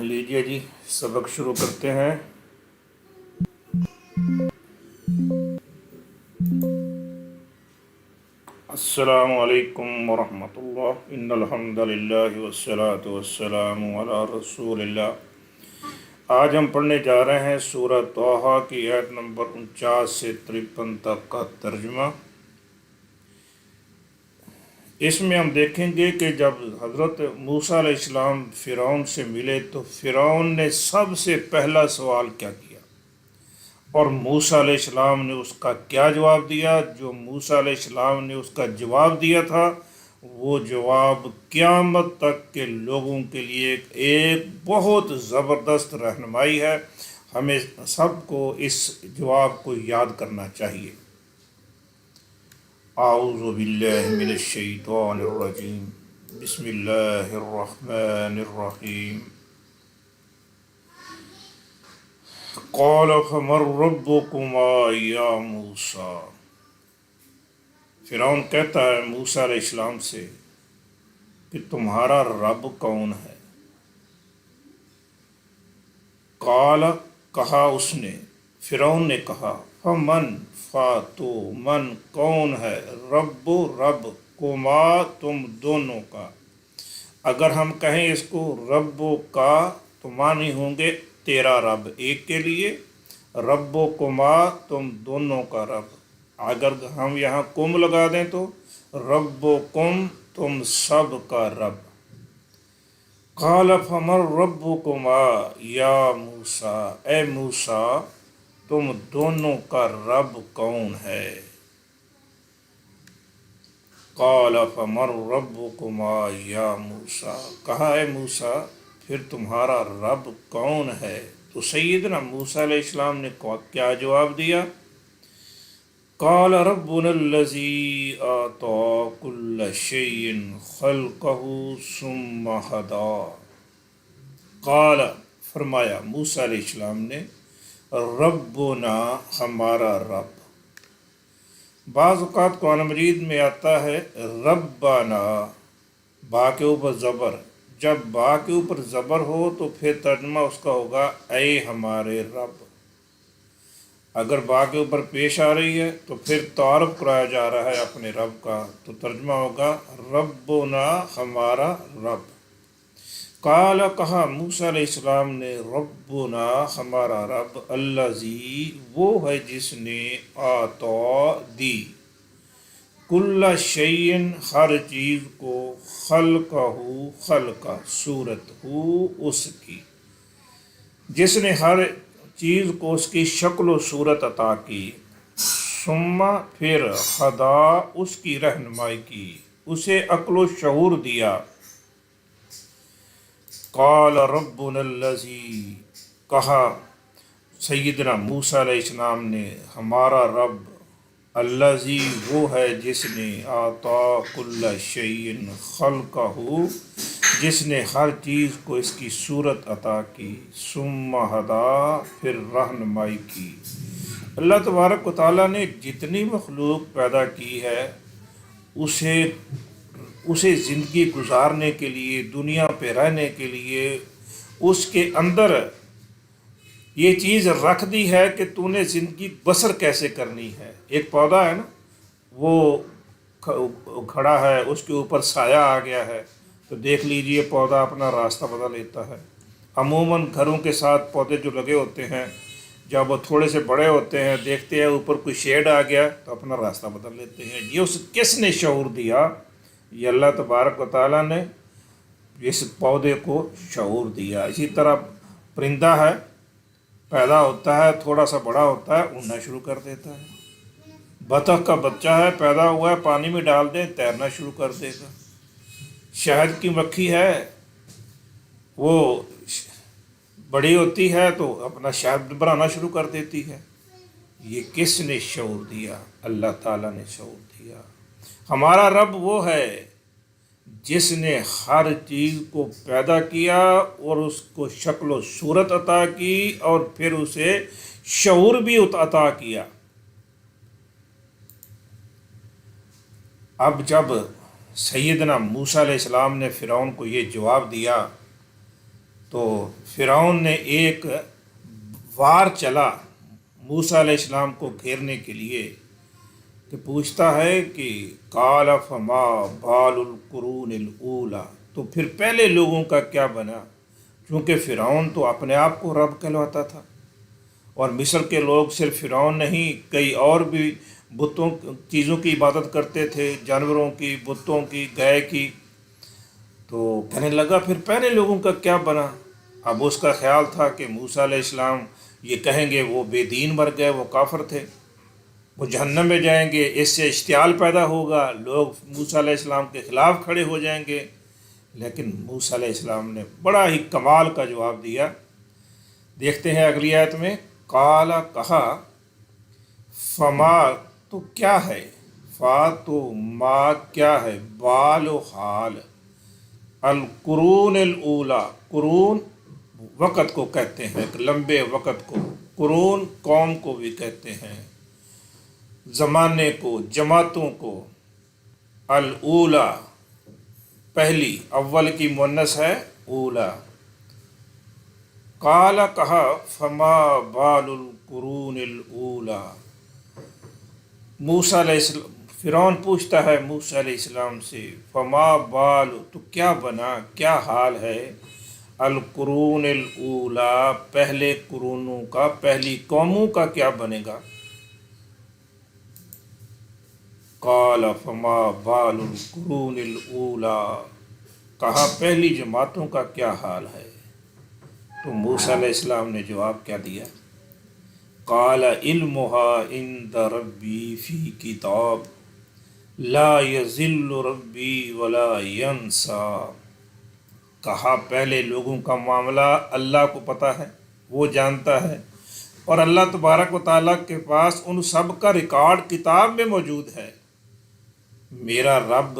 لیجیے جی، سبق شروع کرتے ہیں۔ السلام علیکم ورحمۃ اللہ، ان الحمد للہ والصلاۃ والسلام علی رسول اللہ۔ آج ہم پڑھنے جا رہے ہیں سورہ طٰہٰ کی آیت نمبر 49 سے 53 تک کا ترجمہ۔ اس میں ہم دیکھیں گے کہ جب حضرت موسیٰ علیہ السلام فرعون سے ملے تو فرعون نے سب سے پہلا سوال کیا کیا اور موسیٰ علیہ السلام نے اس کا کیا جواب دیا۔ جو موسیٰ علیہ السلام نے اس کا جواب دیا تھا وہ جواب قیامت تک کے لوگوں کے لیے ایک بہت زبردست رہنمائی ہے۔ ہمیں سب کو اس جواب کو یاد کرنا چاہیے۔ اعوذ باللہ من الشیطان الرجیم، بسم اللہ الرحمن الرحیم۔ قال فمن ربکما یا موسیٰ، فرعون کہتا ہے موسیٰ علیہ السلام سے کہ تمہارا رب کون ہے؟ قال، کہا اس نے، فرعون نے کہا، فمن، تو من کون ہے، رب کما تم دونوں کا۔ اگر ہم کہیں اس کو رب کا تو معنی ہوں گے تیرا رب ایک کے لیے، رب کما تم دونوں کا رب۔ اگر ہم یہاں کم لگا دیں تو رب کم تم سب کا رب۔ قال فمن ربکما یا موسیٰ، اے موسیٰ تم دونوں کا رب کون ہے؟ قال فمن ربکما یا موسیٰ، کہا اے موسیٰ پھر تمہارا رب کون ہے؟ تو سیدنا موسیٰ علیہ السلام نے کیا جواب دیا؟ قال ربنا الذی اعطی کل شیء خلقہ ثم ہدی۔ قال، فرمایا موسیٰ علیہ السلام نے، ربنا ہمارا رب۔ بعض اوقات قرآن مجید میں آتا ہے ربنا، با کے اوپر زبر۔ جب با کے اوپر زبر ہو تو پھر ترجمہ اس کا ہوگا اے ہمارے رب۔ اگر با کے اوپر پیش آ رہی ہے تو پھر تعارف کرایا جا رہا ہے اپنے رب کا، تو ترجمہ ہوگا ربنا ہمارا رب۔ قال، کہا موسیٰ علیہ السلام نے، ربنا ہمارا رب، الذی وہ ہے جس نے، اعطی دی، کل شیء ہر چیز کو، خلقہ خلقہ صورت ہو اس کی، جس نے ہر چیز کو اس کی شکل و صورت عطا کی، ثم پھر ہدا اس کی رہنمائی کی، اسے عقل و شعور دیا۔ قال ربنا الذی، کہا سیدنا موسیٰ علیہ السلام نے، ہمارا رب، الذی وہ ہے جس نے، اعطی کل شیء خلقہ جس نے ہر چیز کو اس کی صورت عطا کی، ثم ہدا پھر رہنمائی کی۔ اللہ تبارک و تعالیٰ نے جتنی مخلوق پیدا کی ہے اسے زندگی گزارنے کے لیے، دنیا پہ رہنے کے لیے اس کے اندر یہ چیز رکھ دی ہے کہ تو نے زندگی بسر کیسے کرنی ہے۔ ایک پودا ہے نا، وہ کھڑا ہے، اس کے اوپر سایہ آ گیا ہے تو دیکھ لیجئے پودا اپنا راستہ بدل لیتا ہے۔ عموماً گھروں کے ساتھ پودے جو لگے ہوتے ہیں جب وہ تھوڑے سے بڑے ہوتے ہیں دیکھتے ہیں اوپر کوئی شیڈ آ گیا تو اپنا راستہ بدل لیتے ہیں۔ یہ اس کس نے شعور دیا؟ یہ اللہ تبارک و تعالیٰ نے اس پودے کو شعور دیا۔ اسی طرح پرندہ ہے، پیدا ہوتا ہے، تھوڑا سا بڑا ہوتا ہے، اڑنا شروع کر دیتا ہے۔ بطخ کا بچہ ہے، پیدا ہوا ہے، پانی میں ڈال دیں تیرنا شروع کر دے گا۔ شہد کی مکھی ہے، وہ بڑی ہوتی ہے تو اپنا شہد بنانا شروع کر دیتی ہے۔ یہ کس نے شعور دیا؟ اللہ تعالیٰ نے شعور دیا۔ ہمارا رب وہ ہے جس نے ہر چیز کو پیدا کیا اور اس کو شکل و صورت عطا کی اور پھر اسے شعور بھی عطا کیا۔ اب جب سیدنا موسیٰ علیہ السلام نے فرعون کو یہ جواب دیا تو فرعون نے ایک وار چلا موسیٰ علیہ السلام کو گھیرنے کے لیے، کہ پوچھتا ہے کہ قال فما بال القرون الاولی، تو پھر پہلے لوگوں کا کیا بنا؟ چونکہ فرعون تو اپنے آپ کو رب کہلواتا تھا، اور مصر کے لوگ صرف فرعون نہیں، کئی اور بھی بتوں چیزوں کی عبادت کرتے تھے، جانوروں کی، بتوں کی، گائے کی۔ تو کہنے لگا پھر پہلے لوگوں کا کیا بنا؟ اب اس کا خیال تھا کہ موسیٰ علیہ السلام یہ کہیں گے وہ بے دین مر گئے، وہ کافر تھے، وہ جہنم میں جائیں گے، اس سے اشتعال پیدا ہوگا، لوگ موسیٰ علیہ السلام کے خلاف کھڑے ہو جائیں گے۔ لیکن موسیٰ علیہ السلام نے بڑا ہی کمال کا جواب دیا۔ دیکھتے ہیں اگلی آیت میں، قال کہا، فما تو کیا ہے، فا تو ما کیا ہے، بال و حال، القرون الاولی، قرون وقت کو کہتے ہیں، ایک لمبے وقت کو، قرون قوم کو بھی کہتے ہیں، زمانے کو، جماعتوں کو، الاولی پہلی، اول کی مؤنث ہے اولا۔ قال کہا، فما بال القرون الاولی، موسیٰ علیہ السلام، فرعون پوچھتا ہے موسیٰ علیہ السلام سے، فما بال تو کیا بنا، کیا حال ہے، القرون الاولی پہلے قرونوں کا، پہلی قوموں کا کیا بنے گا؟ قال فما بال القرون الاولی، کہا پہلی جماعتوں کا کیا حال ہے؟ تو موسیٰ علیہ السلام نے جواب کیا دیا؟ قال علمها عند ربی فی کتاب لا یضل ربی ولا ینسا، کہا پہلے لوگوں کا معاملہ اللہ کو پتہ ہے، وہ جانتا ہے، اور اللہ تبارک و تعالیٰ کے پاس ان سب کا ریکارڈ کتاب میں موجود ہے۔ میرا رب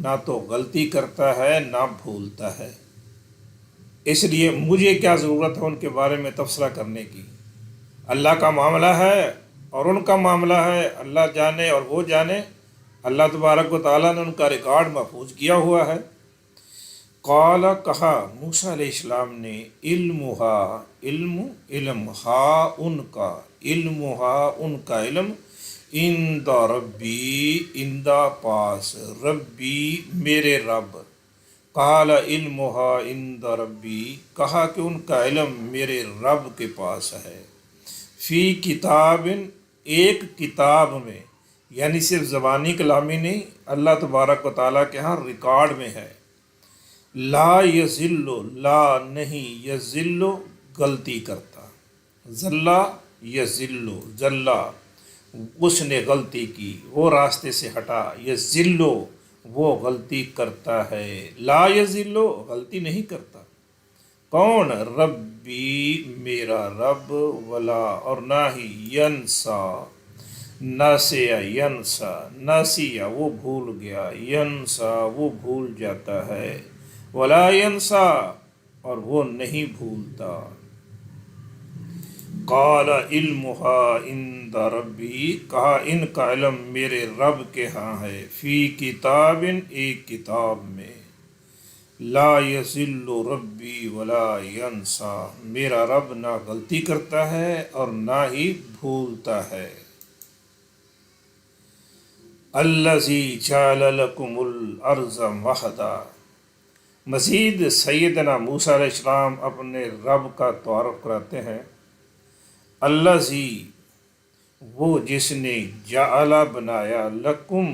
نہ تو غلطی کرتا ہے نہ بھولتا ہے، اس لیے مجھے کیا ضرورت ہے ان کے بارے میں تبصرہ کرنے کی؟ اللہ کا معاملہ ہے اور ان کا معاملہ ہے، اللہ جانے اور وہ جانے، اللہ تبارک و تعالیٰ نے ان کا ریکارڈ محفوظ کیا ہوا ہے۔ قال کہا موسیٰ علیہ السلام نے، علم ہا ان کا، ان کا علم، عند ربی عند پاس، ربی میرے رب، قال علمها عند ربی، کہا کہ ان کا علم میرے رب کے پاس ہے، فی کتاب ایک کتاب میں، یعنی صرف زبانی کلامی نہیں، اللہ تبارک و تعالیٰ کے ہاں ریکارڈ میں ہے۔ لا یضل، لا نہیں، یضل غلطی کرتا، ذلہ یضل، ذلہ اس نے غلطی کی، وہ راستے سے ہٹا، یضل وہ غلطی کرتا ہے، لا یضل غلطی نہیں کرتا۔ کون؟ ربی میرا رب، ولا اور نہ ہی، ینسا ناسیا، ینسا ناسیا وہ بھول گیا، ینسا وہ بھول جاتا ہے، ولا ینسا اور وہ نہیں بھولتا۔ قال علمها عند ربی، کہا ان کا علم میرے رب کے ہاں ہے، فی کتاب ایک کتاب میں، لا یضل ربی ولا ینسا، میرا رب نہ غلطی کرتا ہے اور نہ ہی بھولتا ہے۔ الذی جعل لکم الارض مہدا، مزید سیدنا موسیٰ علیہ السلام اپنے رب کا تعارف کراتے ہیں۔ الذی وہ جس نے، جعل بنایا، لکم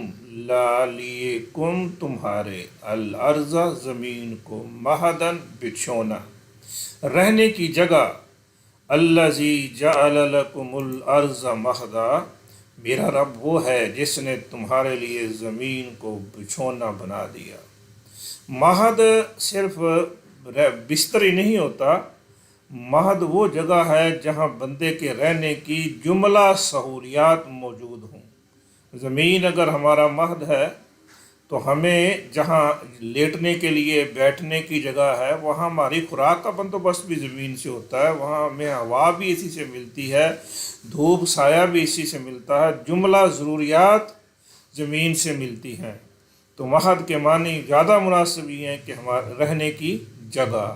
لیکم تمہارے، الارض زمین کو، مہدن بچھونا، رہنے کی جگہ، الذی جعل لکم الارض مہدا، میرا رب وہ ہے جس نے تمہارے لیے زمین کو بچھونا بنا دیا۔ مہد صرف بستر ہی نہیں ہوتا، مہد وہ جگہ ہے جہاں بندے کے رہنے کی جملہ سہولیات موجود ہوں۔ زمین اگر ہمارا مہد ہے تو ہمیں جہاں لیٹنے کے لیے، بیٹھنے کی جگہ ہے، وہاں ہماری خوراک کا بندوبست بھی زمین سے ہوتا ہے، وہاں ہمیں ہوا بھی اسی سے ملتی ہے، دھوپ سایہ بھی اسی سے ملتا ہے، جملہ ضروریات زمین سے ملتی ہیں۔ تو مہد کے معنی زیادہ مناسب یہ ہیں کہ ہمارے رہنے کی جگہ،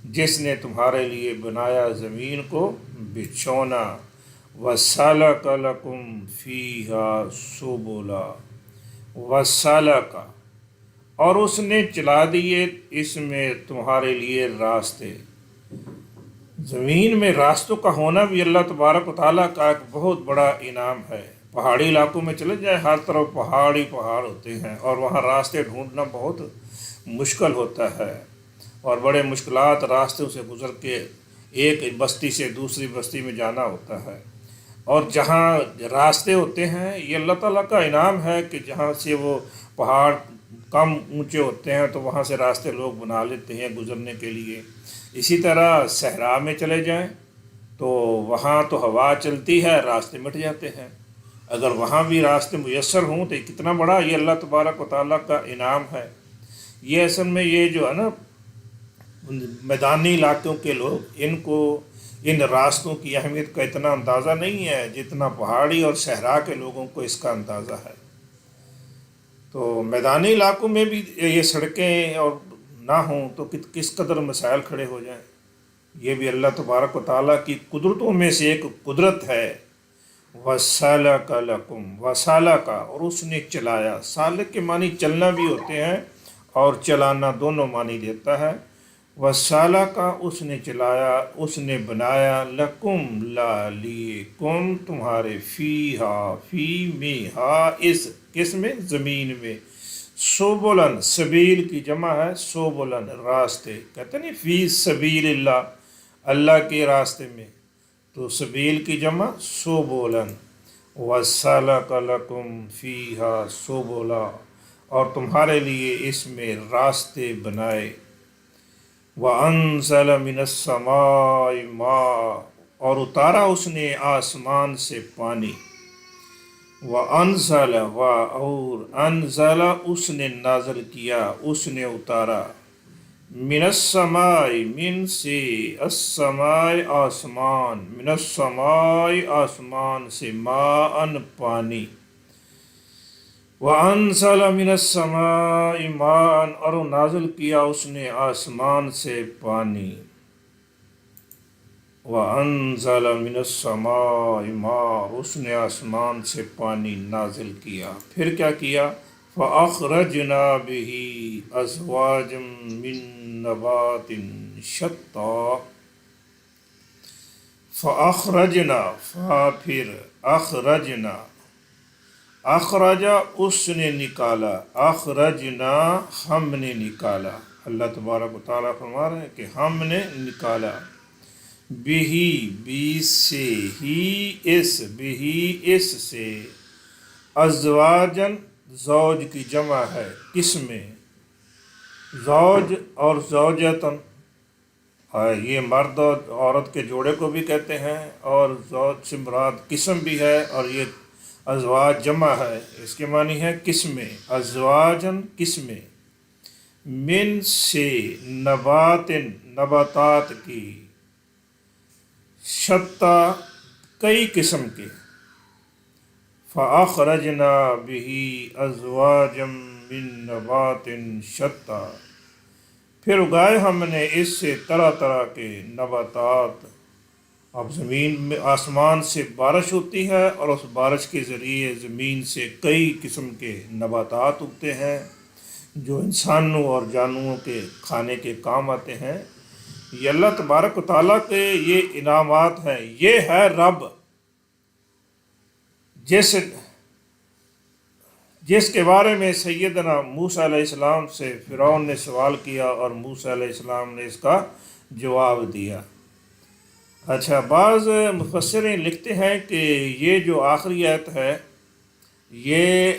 جس نے تمہارے لیے بنایا زمین کو بچھونا، وَسَلَكَ لَكُمْ فِيهَا سُبُلًا، وَسَلَكَ، اور اس نے چلا دیے اس میں تمہارے لیے راستے۔ زمین میں راستوں کا ہونا بھی اللہ تبارک و تعالیٰ کا ایک بہت بڑا انعام ہے۔ پہاڑی علاقوں میں چلے جائیں، ہر طرف پہاڑ ہی پہاڑ ہوتے ہیں، اور وہاں راستے ڈھونڈنا بہت مشکل ہوتا ہے، اور بڑے مشکلات راستوں سے گزر کے ایک بستی سے دوسری بستی میں جانا ہوتا ہے۔ اور جہاں راستے ہوتے ہیں، یہ اللہ تعالیٰ کا انعام ہے کہ جہاں سے وہ پہاڑ کم اونچے ہوتے ہیں تو وہاں سے راستے لوگ بنا لیتے ہیں گزرنے کے لیے۔ اسی طرح صحرا میں چلے جائیں تو وہاں تو ہوا چلتی ہے، راستے مٹ جاتے ہیں۔ اگر وہاں بھی راستے میسر ہوں تو کتنا بڑا یہ اللہ تبارک و تعالیٰ کا انعام ہے۔ یہ اصل میں یہ جو ہے نا میدانی علاقوں کے لوگ، ان کو ان راستوں کی اہمیت کا اتنا اندازہ نہیں ہے جتنا پہاڑی اور صحرا کے لوگوں کو اس کا اندازہ ہے۔ تو میدانی علاقوں میں بھی یہ سڑکیں اور نہ ہوں تو کس قدر مسائل کھڑے ہو جائیں۔ یہ بھی اللہ تبارک و تعالیٰ کی قدرتوں میں سے ایک قدرت ہے۔ وَسَلَكَ لَكُمْ، وَسَلَكَ، اور اس نے چلایا۔ سالک کے معنی چلنا بھی ہوتے ہیں اور چلانا، دونوں معنی دیتا ہے۔ وَسَلَكَ، اس نے چلایا، اس نے بنایا، لَكُمْ، لا لیے، کم تمہارے، فیہا، فی میں، ہا اس، کس میں، زمین میں، سبلن، سبیل کی جمع ہے، سبلن راستے، کہتے نہیں فی سبیل اللہ، اللہ کے راستے میں، تو سبیل کی جمع سبلن، وَسَلَكَ لَكُمْ فِيهَا سُبُلًا، اور تمہارے لیے اس میں راستے بنائے۔ وَأَنزَلَ مِنَ السَّمَاءِ مَاءً، اور اتارا اس نے آسمان سے پانی۔ وَأَنزَلَ، اور انزل، اس نے نازل کیا، اس نے اتارا، من السماء، من سے، السماء آسمان، من السماء آسمان سے، ماءً پانی۔ وَأَنزَلَ مِنَ السَّمَاءِ مَاءً، اور نازل کیا اس نے آسمان سے پانی۔ وَأَنزَلَ مِنَ السَّمَاءِ مَاءً، اس نے آسمان سے پانی نازل کیا۔ پھر کیا کیا؟ فَأَخْرَجْنَا بِهِ أَزْوَاجًا مِّن نَّبَاتٍ شَتَّىٰ، فَأَخْرَجْنَا، پھر اخرجنا، اخرج اس نے نکالا، اخرجنا ہم نے نکالا۔ اللہ تبارک و تعالیٰ فرما رہے ہیں کہ ہم نے نکالا، بہی، بی سے، ہی اس، بہی اس سے، ازواجن زوج کی جمع ہے، کس میں، زوج اور زوجتن، یہ مرد اور عورت کے جوڑے کو بھی کہتے ہیں، اور زوج سے مراد قسم بھی ہے، اور یہ ازواج جمع ہے، اس کے معنی ہے قسمیں، ازواجن قسمیں، من سے، نباتن نباتات کی، شتّا کئی قسم کے، فَأَخْرَجْنَا بِهِ أَزْوَاجًا مِّن نَّبَاتٍ شَتَّىٰ، پھر اگائے ہم نے اس سے طرح طرح کے نباتات۔ اب زمین میں، آسمان سے بارش ہوتی ہے، اور اس بارش کے ذریعے زمین سے کئی قسم کے نباتات اگتے ہیں جو انسانوں اور جانوروں کے کھانے کے کام آتے ہیں۔ یہ اللہ تبارک و تعالیٰ کے یہ انعامات ہیں۔ یہ ہے رب جس کے بارے میں سیدنا موسیٰ علیہ السلام سے فرعون نے سوال کیا، اور موسیٰ علیہ السلام نے اس کا جواب دیا۔ اچھا، بعض مفسرین لکھتے ہیں کہ یہ جو آخری آیت ہے، یہ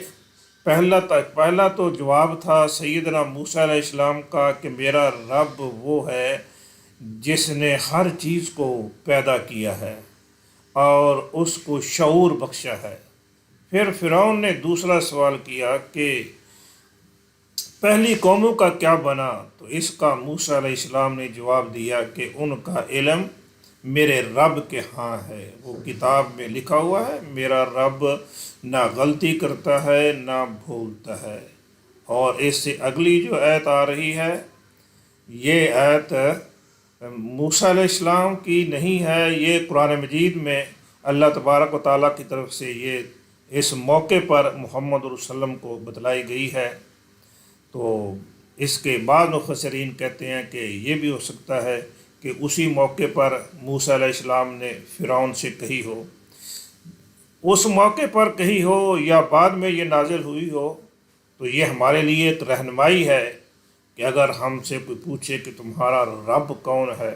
پہلا تو جواب تھا سیدنا موسیٰ علیہ السلام کا کہ میرا رب وہ ہے جس نے ہر چیز کو پیدا کیا ہے اور اس کو شعور بخشا ہے۔ پھر فرعون نے دوسرا سوال کیا کہ پہلی قوموں کا کیا بنا، تو اس کا موسیٰ علیہ السلام نے جواب دیا کہ ان کا علم میرے رب کے ہاں ہے، وہ کتاب میں لکھا ہوا ہے، میرا رب نہ غلطی کرتا ہے نہ بھولتا ہے۔ اور اس سے اگلی جو آیت آ رہی ہے، یہ آیت موسیٰ علیہ السلام کی نہیں ہے، یہ قرآن مجید میں اللہ تبارک و تعالیٰ کی طرف سے یہ اس موقع پر محمد رسول وسلم کو بتلائی گئی ہے۔ تو اس کے بعد مفسرین کہتے ہیں کہ یہ بھی ہو سکتا ہے کہ اسی موقع پر موسیٰ علیہ السلام نے فرعون سے کہی ہو، اس موقع پر کہی ہو یا بعد میں یہ نازل ہوئی ہو۔ تو یہ ہمارے لیے ایک رہنمائی ہے کہ اگر ہم سے کوئی پوچھے کہ تمہارا رب کون ہے،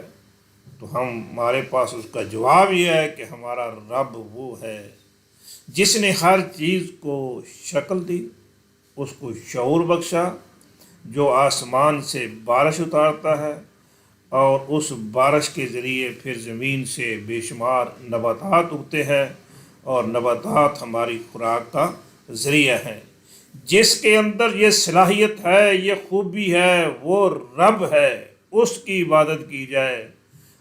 تو ہمارے پاس اس کا جواب یہ ہے کہ ہمارا رب وہ ہے جس نے ہر چیز کو شکل دی، اس کو شعور بخشا، جو آسمان سے بارش اتارتا ہے اور اس بارش کے ذریعے پھر زمین سے بے شمار نباتات اگتے ہیں اور نباتات ہماری خوراک کا ذریعہ ہیں۔ جس کے اندر یہ صلاحیت ہے، یہ خوبی ہے، وہ رب ہے، اس کی عبادت کی جائے،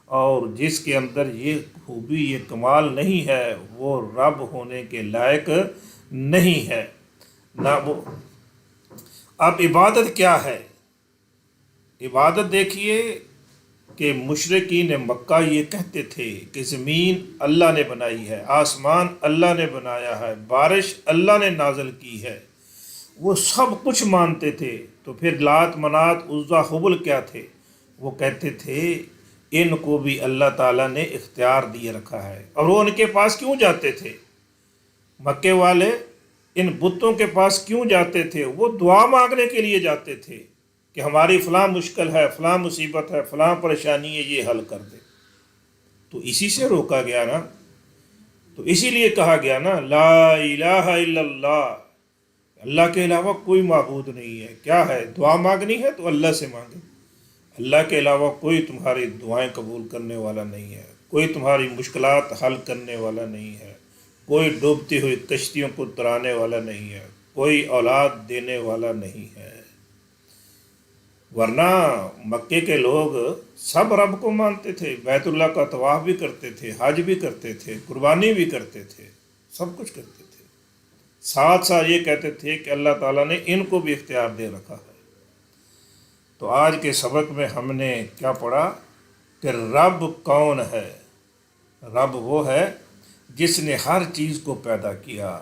اور جس کے اندر یہ خوبی، یہ کمال نہیں ہے، وہ رب ہونے کے لائق نہیں ہے نہ وہ۔ اب عبادت کیا ہے؟ عبادت دیکھیے کہ مشرکین مکہ یہ کہتے تھے کہ زمین اللہ نے بنائی ہے، آسمان اللہ نے بنایا ہے، بارش اللہ نے نازل کی ہے، وہ سب کچھ مانتے تھے۔ تو پھر لات منات عزا حبل کیا تھے؟ وہ کہتے تھے ان کو بھی اللہ تعالیٰ نے اختیار دیے رکھا ہے، اور وہ ان کے پاس کیوں جاتے تھے؟ مکے والے ان بتوں کے پاس کیوں جاتے تھے؟ وہ دعا مانگنے کے لیے جاتے تھے کہ ہماری فلاں مشکل ہے، فلاں مصیبت ہے، فلاں پریشانی ہے، یہ حل کر دے۔ تو اسی سے روکا گیا نا، تو اسی لیے کہا گیا نا لا الہ الا اللہ، اللہ کے علاوہ کوئی معبود نہیں ہے۔ کیا ہے؟ دعا مانگنی ہے تو اللہ سے مانگے، اللہ کے علاوہ کوئی تمہاری دعائیں قبول کرنے والا نہیں ہے، کوئی تمہاری مشکلات حل کرنے والا نہیں ہے، کوئی ڈوبتی ہوئی کشتیوں کو ترانے والا نہیں ہے، کوئی اولاد دینے والا نہیں ہے۔ ورنہ مکے کے لوگ سب رب کو مانتے تھے، بیت اللہ کا طواف بھی کرتے تھے، حج بھی کرتے تھے، قربانی بھی کرتے تھے، سب کچھ کرتے تھے، ساتھ ساتھ یہ کہتے تھے کہ اللہ تعالیٰ نے ان کو بھی اختیار دے رکھا ہے۔ تو آج کے سبق میں ہم نے کیا پڑھا کہ رب کون ہے؟ رب وہ ہے جس نے ہر چیز کو پیدا کیا،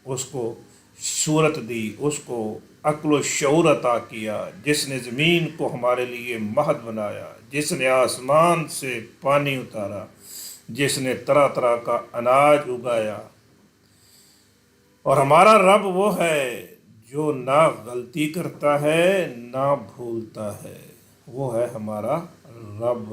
اس کو صورت دی، اس کو عقل و شعور عطا کیا، جس نے زمین کو ہمارے لیے مہد بنایا، جس نے آسمان سے پانی اتارا، جس نے طرح طرح کا اناج اگایا۔ اور ہمارا رب وہ ہے جو نہ غلطی کرتا ہے نہ بھولتا ہے، وہ ہے ہمارا رب۔